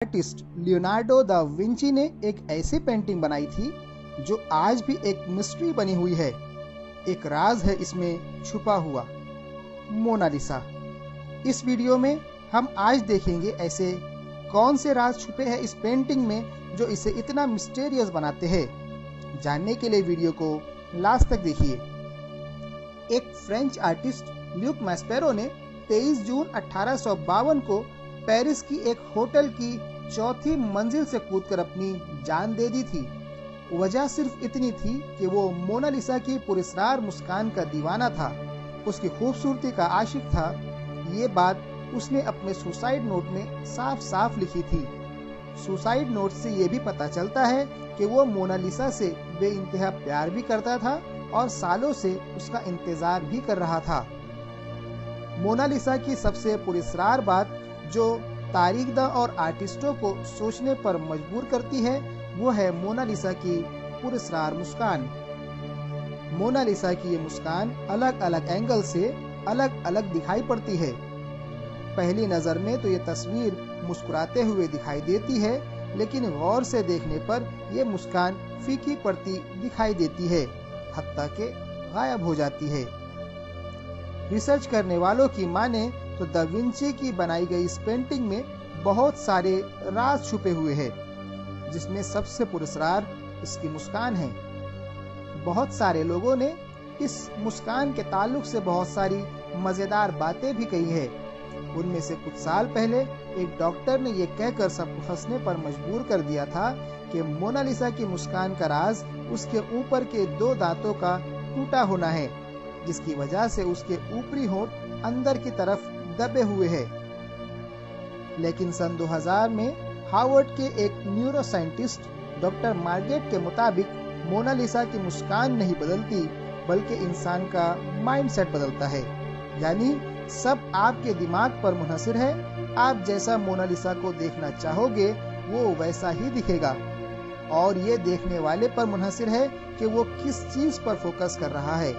Artist Leonardo da Vinci ने एक ऐसी पेंटिंग बनाई थी जो आज भी एक मिस्ट्री बनी हुई है। एक राज है इसमें छुपा हुआ, मोनालिसा। इस वीडियो में हम आज देखेंगे ऐसे कौन से राज छुपे हैं इस पेंटिंग में जो इसे इतना मिस्टीरियस बनाते हैं। जानने के लिए वीडियो को लास्ट तक देखिए। एक फ्रेंच आर्टिस्ट ल्यूक मैस्पेरो ने 23 जून 1852 को पेरिस की एक होटल की चौथी मंजिल से कूदकर अपनी जान दे दी थी। वजह सिर्फ इतनी थी कि वो मोनालिसा की पुरस्कार मुस्कान का दीवाना था, उसकी खूबसूरती का आशिक था। ये बात उसने अपने सुसाइड नोट में साफ साफ लिखी थी। सुसाइड नोट से ये भी पता चलता है कि वो मोनालिसा से बेइंतहा प्यार भी करता था और सालों से उसका इंतजार भी कर रहा था। मोनालिसा की सबसे पुरस्कार बात जो तारीखदां और आर्टिस्टों को सोचने पर मजबूर करती है वो है मोनालिसा की पुरस्कार मुस्कान। मोनालिसा की ये मुस्कान अलग अलग एंगल से अलग अलग दिखाई पड़ती है। पहली नजर में तो ये तस्वीर मुस्कुराते हुए दिखाई देती है, लेकिन गौर से देखने पर यह मुस्कान फीकी पड़ती दिखाई देती है, हत्ता के गायब हो जाती है। रिसर्च करने वालों की माने तो दा विंची की बनाई गई इस पेंटिंग में बहुत सारे राज छुपे हुए हैं, जिसमें सबसे पुरस्कार इसकी मुस्कान है। बहुत सारे लोगों ने इस मुस्कान के ताल्लुक से बहुत सारी मजेदार बातें भी कही है। उनमें से कुछ साल पहले एक डॉक्टर ने यह कहकर सबको हंसने पर मजबूर कर दिया था कि मोनालिसा की मुस्कान का राज उसके ऊपर के 2 दांतों का टूटा होना है, जिसकी वजह से उसके ऊपरी होंठ अंदर की तरफ दबे हुए हैं। लेकिन सन 2000 में हार्वर्ड के एक न्यूरो साइंटिस्ट डॉक्टर मार्गेट के मुताबिक मोनालिसा की मुस्कान नहीं बदलती, बल्कि इंसान का माइंडसेट बदलता है। यानी सब आपके दिमाग पर मुनहसिर है। आप जैसा मोनालिसा को देखना चाहोगे वो वैसा ही दिखेगा, और ये देखने वाले पर मुनहसिर है कि वो किस चीज पर फोकस कर रहा है।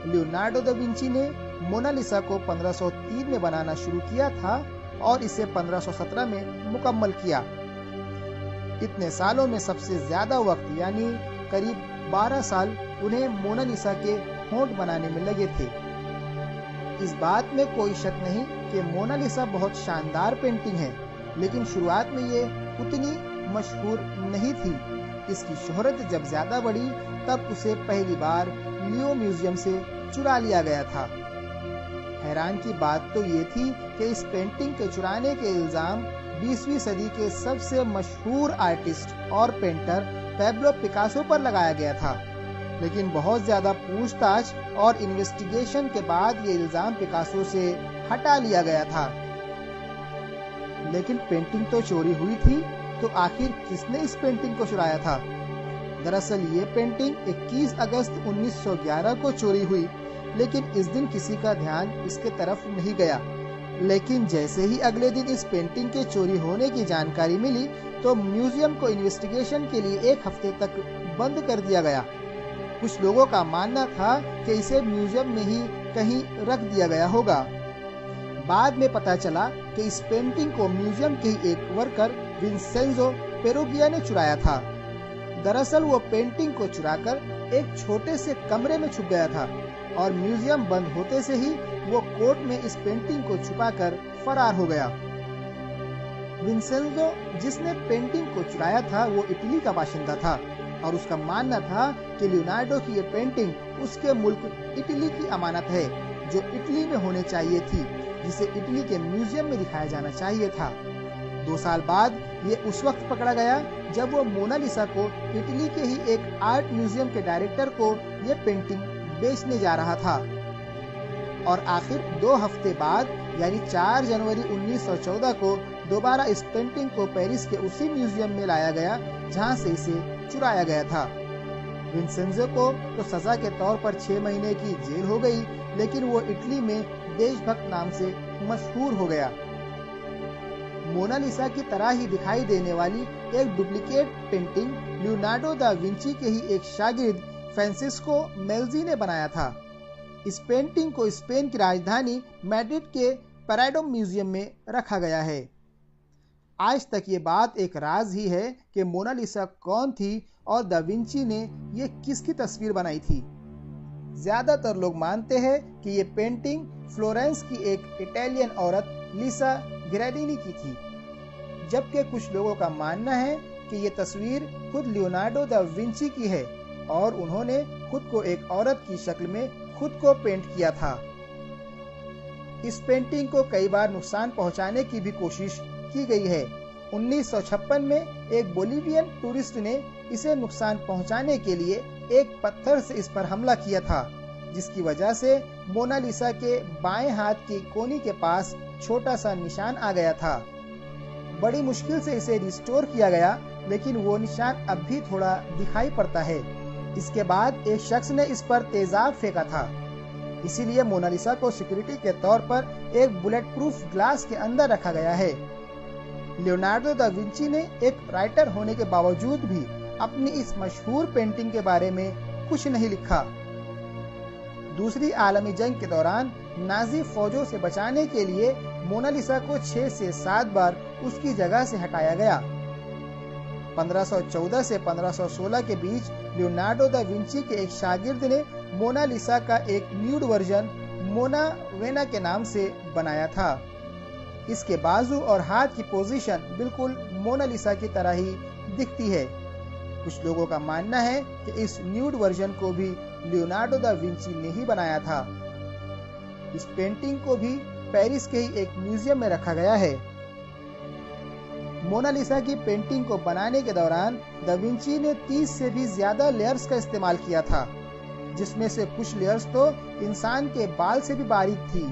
लियोनार्डो दा विंची ने मोनालिसा को 1503 में बनाना शुरू किया था और इसे 1517 में मुकम्मल किया। इतने सालों में सबसे ज्यादा वक्त यानी करीब 12 साल उन्हें मोनालिसा के होंठ बनाने में लगे थे। इस बात में कोई शक नहीं कि मोनालिसा बहुत शानदार पेंटिंग है, लेकिन शुरुआत में ये उतनी मशहूर नहीं थी। इसकी शोहरत जब ज्यादा बढ़ी तब उसे पहली बार लियो म्यूजियम से चुरा लिया गया था। हैरान की बात तो ये थी कि इस पेंटिंग के चुराने के इल्जाम 20वीं सदी के सबसे मशहूर आर्टिस्ट और पेंटर पैब्लो पिकासो पर लगाया गया था, लेकिन बहुत ज्यादा पूछताछ और इन्वेस्टिगेशन के बाद ये इल्जाम पिकासो से हटा लिया गया था। लेकिन पेंटिंग तो चोरी हुई थी, तो आखिर किसने इस पेंटिंग को चुराया था? दरअसल ये पेंटिंग 21 अगस्त 1911 को चोरी हुई, लेकिन इस दिन किसी का ध्यान इसके तरफ नहीं गया। लेकिन जैसे ही अगले दिन इस पेंटिंग के चोरी होने की जानकारी मिली तो म्यूजियम को इन्वेस्टिगेशन के लिए 1 हफ्ते तक बंद कर दिया गया। कुछ लोगों का मानना था कि इसे म्यूजियम में ही कहीं रख दिया गया होगा। बाद में पता चला कि इस पेंटिंग को म्यूजियम के ही एक वर्कर विंसेंजो पेरुगिया ने चुराया था। दरअसल वो पेंटिंग को चुराकर एक छोटे से कमरे में छुप गया था और म्यूजियम बंद होते से ही वो कोट में इस पेंटिंग को छुपाकर फरार हो गया। विंसेंजो जिसने पेंटिंग को चुराया था वो इटली का बाशिंदा था और उसका मानना था कि लियोनार्डो की ये पेंटिंग उसके मुल्क इटली की अमानत है, जो इटली में होने चाहिए थी, जिसे इटली के म्यूजियम में दिखाया जाना चाहिए था। 2 साल बाद ये उस वक्त पकड़ा गया जब वो मोनालिसा को इटली के ही एक आर्ट म्यूजियम के डायरेक्टर को ये पेंटिंग बेचने जा रहा था। और आखिर 2 हफ्ते बाद यानी 4 जनवरी 1914 को दोबारा इस पेंटिंग को पेरिस के उसी म्यूजियम में लाया गया जहां से इसे चुराया गया था। विंसेंजो को तो सजा के तौर पर 6 महीने की जेल हो गई, लेकिन वो इटली में देशभक्त नाम से मशहूर हो गया। मोनालिसा की तरह ही दिखाई देने वाली एक duplicate painting Leonardo da Vinci के ही एक शागिर्द फ्रांसिस्को मेल्जी ने बनाया था। इस पेंटिंग को स्पेन की राजधानी मैड्रिड के पैराडो म्यूजियम में रखा गया है। आज तक ये बात एक राज ही है कि मोनालिसा कौन थी और दा विंची ने ये किसकी तस्वीर बनाई थी। ज्यादातर लोग मानते हैं कि ये पेंटिंग फ्लोरेंस की एक इटालियन औरत लिसा ग्रेडिनी की थी, जबकि कुछ लोगों का मानना है कि ये तस्वीर खुद लियोनार्डो दा विंची की है और उन्होंने खुद को एक औरत की शक्ल में खुद को पेंट किया था। इस पेंटिंग को कई बार नुकसान पहुंचाने की भी कोशिश की गई है। 1956 में एक बोलिवियन टूरिस्ट ने इसे नुकसान पहुंचाने के लिए एक पत्थर से इस पर हमला किया था, जिसकी वजह से मोनालिसा के बाएं हाथ की कोनी के पास छोटा सा निशान आ गया था। बड़ी मुश्किल से इसे रिस्टोर किया गया, लेकिन वो निशान अब भी थोड़ा दिखाई पड़ता है। इसके बाद एक शख्स ने इस पर तेजाब फेंका था, इसीलिए मोनालिसा को सिक्योरिटी के तौर पर एक बुलेट प्रूफ ग्लास के अंदर रखा गया है। लियोनार्डो दा विंची ने एक राइटर होने के बावजूद भी अपनी इस मशहूर पेंटिंग के बारे में कुछ नहीं लिखा। दूसरी आलमी जंग के दौरान नाजी फौजों से बचाने के लिए मोनालिसा को 6 से 7 बार उसकी जगह से हटाया गया। 1514 से 1516 के बीच लियोनार्डो दा विंची के एक शागिर्द ने मोनालिसा का एक न्यूड वर्जन मोना वेना के नाम से बनाया था। इसके बाजू और हाथ की पोजीशन बिल्कुल मोनालिसा की तरह ही दिखती है। कुछ लोगों का मानना है कि इस न्यूड वर्जन को भी लियोनार्डो दा विंची ने ही बनाया था। इस पेंटिंग को भी पेरिस के ही एक म्यूजियम में रखा गया है। मोनालिसा की पेंटिंग को बनाने के दौरान दा विंची ने 30 से भी ज्यादा लेयर्स का इस्तेमाल किया था, जिसमें से कुछ लेयर्स तो इंसान के बाल से भी बारीक थी।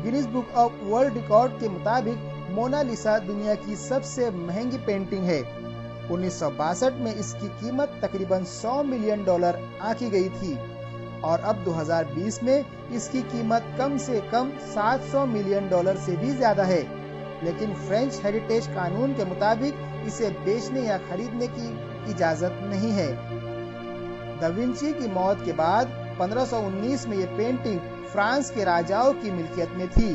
Guinness book of world record के मुताबिक मोनालिसा दुनिया की सबसे महंगी पेंटिंग है। 1962 में इसकी कीमत तकरीबन $100 मिलियन आंकी गई थी और अब 2020 में इसकी कीमत कम से कम $700 मिलियन से भी ज्यादा है। लेकिन फ्रेंच हेरिटेज कानून के मुताबिक इसे बेचने या खरीदने की इजाजत नहीं है। दा विंची की मौत के बाद 1519 में ये पेंटिंग फ्रांस के राजाओं की मिल्कियत में थी।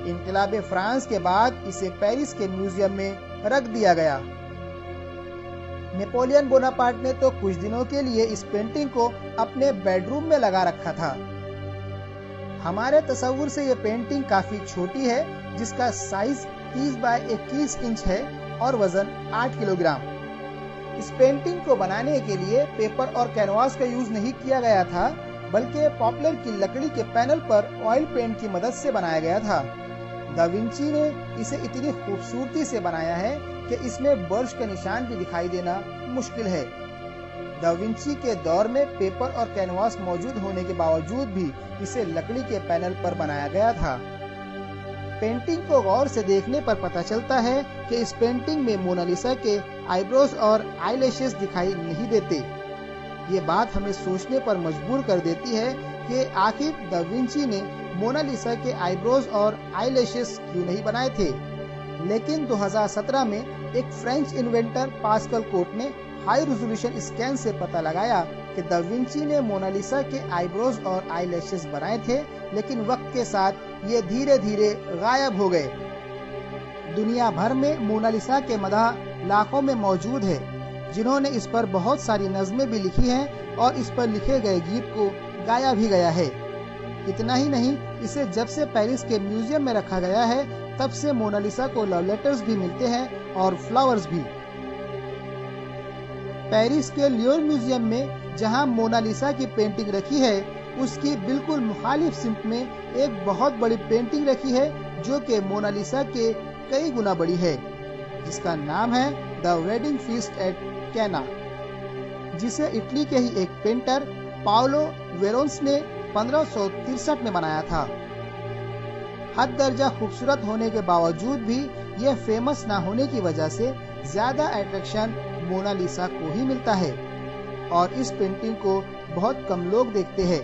इनकलाबे फ्रांस के बाद इसे पेरिस के म्यूजियम में रख दिया गया। नेपोलियन बोनापार्ट ने तो कुछ दिनों के लिए इस पेंटिंग को अपने बेडरूम में लगा रखा था। हमारे तस्वुर से ये पेंटिंग काफी छोटी है, जिसका साइज 30 बाय 21 इंच है और वजन 8 किलोग्राम। इस पेंटिंग को बनाने के लिए पेपर और कैनवास का यूज नहीं किया गया था, बल्कि पॉपुलर की लकड़ी के पैनल पर ऑयल पेंट की मदद से बनाया गया था। दा विंची ने इसे इतनी खूबसूरती से बनाया है कि इसमें बर्श का निशान भी दिखाई देना मुश्किल है। दा विंची के दौर में पेपर और कैनवास मौजूद होने के बावजूद भी इसे लकड़ी के पैनल पर बनाया गया था। पेंटिंग को गौर से देखने पर पता चलता है कि इस पेंटिंग में मोनालिसा के आईब्रोज और आईलैशेस दिखाई नहीं देते। ये बात हमें सोचने पर मजबूर कर देती है कि आखिर दा विंची ने मोनालिसा के आईब्रोज और आईलैशेस क्यों नहीं बनाए थे। लेकिन 2017 में एक फ्रेंच इन्वेंटर पास्कल कोट ने हाई रेजोल्यूशन स्कैन से पता लगाया कि दा विंची ने मोनालिसा के आईब्रोज और आईलैशेस बनाए थे, लेकिन वक्त के साथ ये धीरे धीरे गायब हो गए। दुनिया भर में मोनालिसा के मदह लाखों में मौजूद है, जिन्होंने इस पर बहुत सारी नज़में भी लिखी हैं और इस पर लिखे गए गीत को गाया भी गया है। इतना ही नहीं, इसे जब से पेरिस के म्यूजियम में रखा गया है, तब से मोनालिसा को लव लेटर्स भी मिलते हैं और फ्लावर्स भी। पेरिस के लियोर म्यूजियम में जहां मोनालिसा की पेंटिंग रखी है, उसकी बिल्कुल मुखालिफ सिमत में एक बहुत बड़ी पेंटिंग रखी है, जो कि मोनालिसा के कई गुना बड़ी है, जिसका नाम है द वेडिंग फीस्ट एट कैना, जिसे इटली के ही एक पेंटर पाओलो वेरोन्स ने 1563 में बनाया था। हद दर्जा खूबसूरत होने के बावजूद भी यह फेमस ना होने की वजह से ज्यादा अट्रैक्शन मोनालिसा को ही मिलता है और इस पेंटिंग को बहुत कम लोग देखते हैं।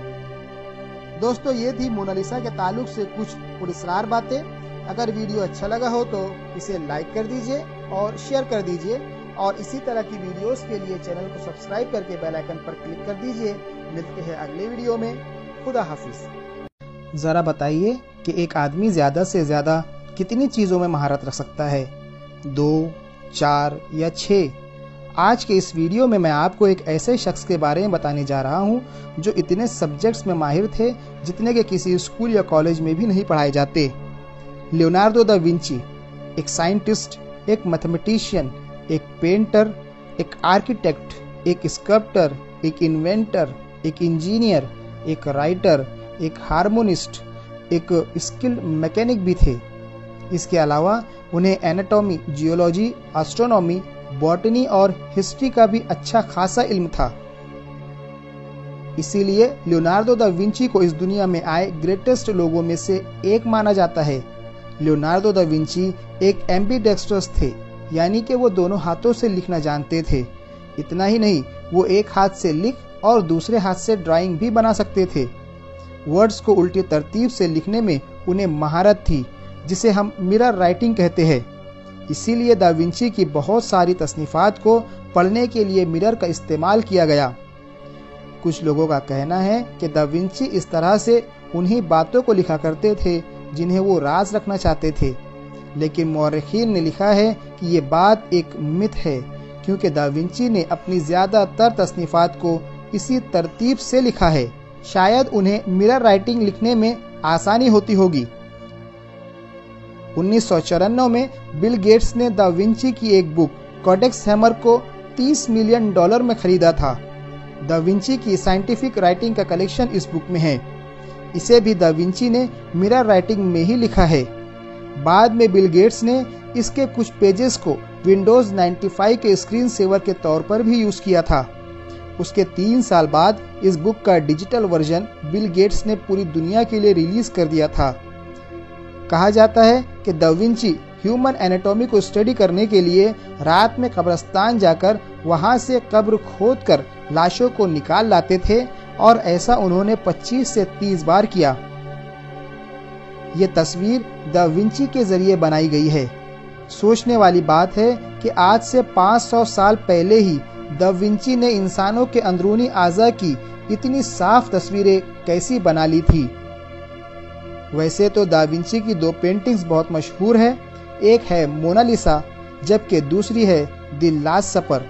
दोस्तों, ये थी मोनालिसा के ताल्लुक से कुछ पुरस्कार बातें। अगर वीडियो अच्छा लगा हो तो इसे लाइक कर दीजिए और शेयर कर दीजिए, और इसी तरह की वीडियोस के लिए चैनल को सब्सक्राइब करके बेल आइकन पर क्लिक कर दीजिए। मिलते हैं अगले वीडियो में। खुदा हाफिज। जरा बताइए कि एक आदमी ज्यादा से ज्यादा कितनी चीजों में महारत रख सकता है। 2, 4 या 6। आज के इस वीडियो में मैं आपको एक ऐसे शख्स के बारे में बताने जा रहा हूं जो इतने सब्जेक्ट्स में माहिर थे जितने के किसी स्कूल या कॉलेज में भी नहीं पढ़ाए जाते। लियोनार्डो दा विंची एक साइंटिस्ट, एक मैथमेटिशियन, एक पेंटर, एक आर्किटेक्ट, एक स्कल्प्टर, एक इन्वेंटर, एक इंजीनियर, एक राइटर, एक हार्मोनिस्ट, एक स्किल्ड मैकेनिक भी थे। इसके अलावा उन्हें एनाटॉमी, जियोलॉजी, एस्ट्रोनॉमी, बॉटनी और हिस्ट्री का भी अच्छा खासा इल्म था। इसीलिए लियोनार्डो दा विंची को इस दुनिया में आए ग्रेटेस्ट लोगों में से एक माना जाता है। लियोनार्डो दा विंची एक एम्बीडेक्स्ट्रस थे, यानी कि वो दोनों हाथों से लिखना जानते थे। इतना ही नहीं, वो एक हाथ से लिख और दूसरे हाथ से ड्राइंग भी बना सकते थे। वर्ड्स को उल्टी तरतीब से लिखने में उन्हें महारत थी, जिसे हम मिरर राइटिंग कहते हैं। इसीलिए दा विंची की बहुत सारी तसनीफात को पढ़ने के लिए मिरर का इस्तेमाल किया गया। कुछ लोगों का कहना है कि दा विंची इस तरह से उन्हीं बातों को लिखा करते थे जिन्हें वो राज रखना चाहते थे, लेकिन मौरखीन ने लिखा है कि ये बात एक मिथ है, क्योंकि दा विंची ने अपनी ज़्यादातर तसनीफात को इसी तरतीब से लिखा है। शायद उन्हें मिरर राइटिंग लिखने में आसानी होती होगी। 1994 में बिल गेट्स ने दा विंची की एक बुक कोडेक्स हैमर को $30 मिलियन में खरीदा था। दा विंची की साइंटिफिक राइटिंग का कलेक्शन इस बुक में है। इसे भी दा विंची ने मिरर राइटिंग में ही लिखा है। बाद में बिल गेट्स ने इसके कुछ पेजेस को विंडोज 95 के स्क्रीन सेवर के तौर पर भी यूज किया था। उसके 3 साल बाद इस बुक का डिजिटल वर्जन बिल गेट्स ने पूरी दुनिया के लिए रिलीज कर दिया था। कहा जाता है कि दा विंची ह्यूमन एनाटॉमी को स्टडी करने के लिए रात में कब्रिस्तान जाकर वहां से कब्र खोदकर लाशों को निकाल लाते थे, और ऐसा उन्होंने 25 से 30 बार किया। ये तस्वीर दा विंची के जरिए बनाई गई है। सोचने वाली बात है कि आज से 500 साल पहले ही दा विंची ने इंसानों के अंदरूनी आज़ा की इतनी साफ तस्वीरें कैसी बना ली थी। वैसे तो दा विंची की 2 पेंटिंग्स बहुत मशहूर है। एक है मोनालिसा, जबकि दूसरी है द लास्ट सपर,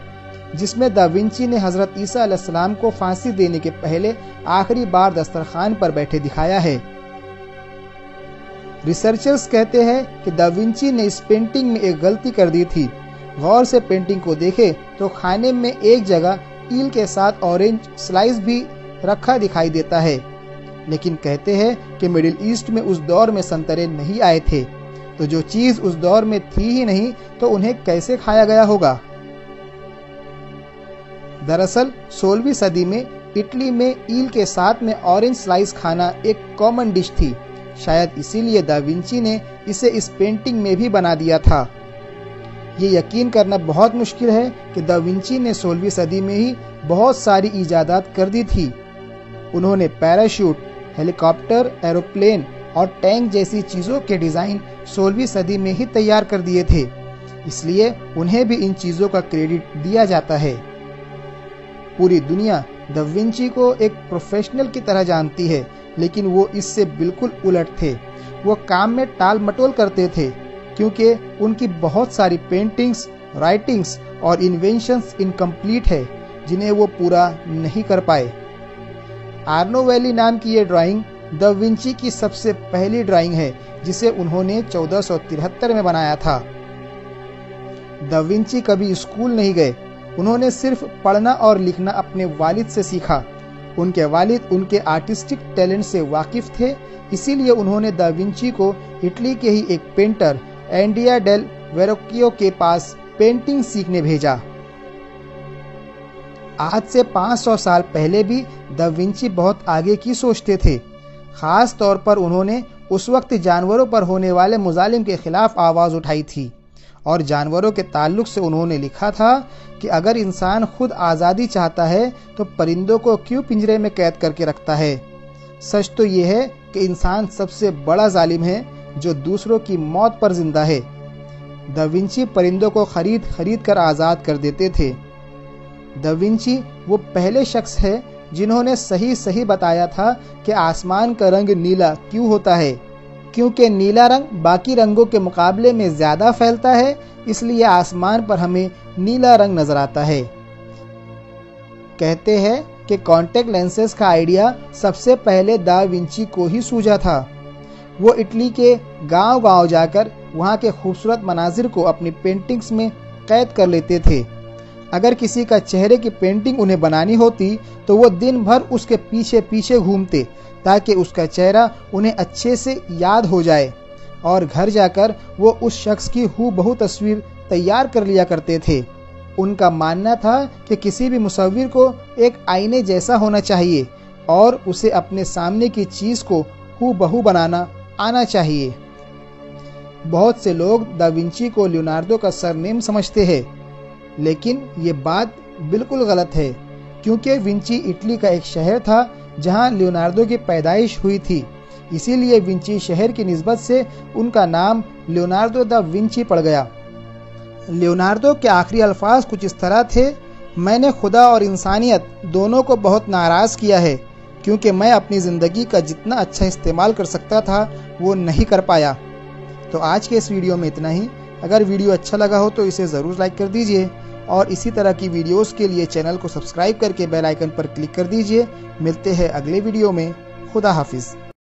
जिसमें दा विंची ने हजरत ईसा अलैहिस्सलाम को फांसी देने के पहले आखिरी बार दस्तरखान पर बैठे दिखाया है। रिसर्चर्स कहते हैं कि दा विंची ने इस पेंटिंग में एक गलती कर दी थी। गौर से पेंटिंग को देखें तो खाने में एक जगह ईल के साथ ऑरेंज स्लाइस भी रखा दिखाई देता है, लेकिन कहते हैं कि मिडिल ईस्ट में उस दौर में संतरे नहीं आए थे, तो जो चीज उस दौर में थी ही नहीं तो उन्हें कैसे खाया गया होगा। दरअसल 16वीं सदी में इटली में ईल के साथ में ऑरेंज स्लाइस खाना एक कॉमन डिश थी। शायद इसीलिए दा विंची ने इसे इस पेंटिंग में भी बना दिया था। ये यकीन करना बहुत मुश्किल है कि दा विंची ने 16वीं सदी में ही बहुत सारी इजादात कर दी थी। उन्होंने पैराशूट, हेलीकॉप्टर, एरोप्लेन और टैंक जैसी चीज़ों के डिज़ाइन 16वीं सदी में ही तैयार कर दिए थे, इसलिए उन्हें भी इन चीज़ों का क्रेडिट दिया जाता है। पूरी दुनिया दा विंची को एक प्रोफेशनल की तरह जानती है, लेकिन वो इससे बिल्कुल उलट थे। वो काम में टाल मटोल करते थे, क्योंकि उनकी बहुत सारी पेंटिंग्स, राइटिंग्स और इन्वेंशंस इनकम्प्लीट है, जिन्हें वो पूरा नहीं कर पाए। आर्नो वैली नाम की ये ड्राइंग दा विंची की सबसे पहली ड्राइंग है, जिसे उन्होंने 1473 में बनाया था। दा विंची कभी स्कूल नहीं गए। उन्होंने सिर्फ पढ़ना और लिखना अपने वालिद से सीखा। उनके वालिद उनके आर्टिस्टिक टैलेंट से वाकिफ थे, इसीलिए उन्होंने दा विंची को इटली के ही एक पेंटर एंडिया डेल वेरोक्कियो के पास पेंटिंग सीखने भेजा। आज से 500 साल पहले भी दा विंची बहुत आगे की सोचते थे। खास तौर पर उन्होंने उस वक्त जानवरों पर होने वाले मुजालिम के खिलाफ आवाज़ उठाई थी, और जानवरों के ताल्लुक से उन्होंने लिखा था कि अगर इंसान खुद आज़ादी चाहता है तो परिंदों को क्यों पिंजरे में कैद करके रखता है। सच तो ये है कि इंसान सबसे बड़ा जालिम है जो दूसरों की मौत पर जिंदा है। दा विंची परिंदों को खरीद खरीद कर आज़ाद कर देते थे। दा विंची वो पहले शख्स है जिन्होंने सही सही बताया था कि आसमान का रंग नीला क्यों होता है, क्योंकि नीला रंग बाकी रंगों के मुकाबले में ज़्यादा फैलता है, इसलिए आसमान पर हमें नीला रंग नजर आता है। कहते हैं कि कॉन्टैक्ट लेंसेज का आइडिया सबसे पहले दा विंची को ही सूझा था। वो इटली के गांव-गांव जाकर वहां के खूबसूरत मनाजिर को अपनी पेंटिंग्स में कैद कर लेते थे। अगर किसी का चेहरे की पेंटिंग उन्हें बनानी होती तो वो दिन भर उसके पीछे पीछे घूमते ताकि उसका चेहरा उन्हें अच्छे से याद हो जाए, और घर जाकर वो उस शख्स की हूबहू तस्वीर तैयार कर लिया करते थे। उनका मानना था कि किसी भी मुसव्विर को एक आईने जैसा होना चाहिए और उसे अपने सामने की चीज़ को हूबहू बनाना आना चाहिए। बहुत से लोग दा विंची को लियोनार्दो का सरनेम समझते हैं, लेकिन ये बात बिल्कुल गलत है, क्योंकि विंची इटली का एक शहर था जहां लियोनार्दो की पैदाइश हुई थी। इसीलिए विंची शहर की निस्बत से उनका नाम लियोनार्दो दा विंची पड़ गया। लियोनार्दो के आखिरी अल्फाज कुछ इस तरह थे, मैंने खुदा और इंसानियत दोनों को बहुत नाराज़ किया है, क्योंकि मैं अपनी ज़िंदगी का जितना अच्छा इस्तेमाल कर सकता था वो नहीं कर पाया। तो आज के इस वीडियो में इतना ही। अगर वीडियो अच्छा लगा हो तो इसे ज़रूर लाइक कर दीजिए और इसी तरह की वीडियोस के लिए चैनल को सब्सक्राइब करके बेल आइकन पर क्लिक कर दीजिए। मिलते हैं अगले वीडियो में। खुदा हाफिज़।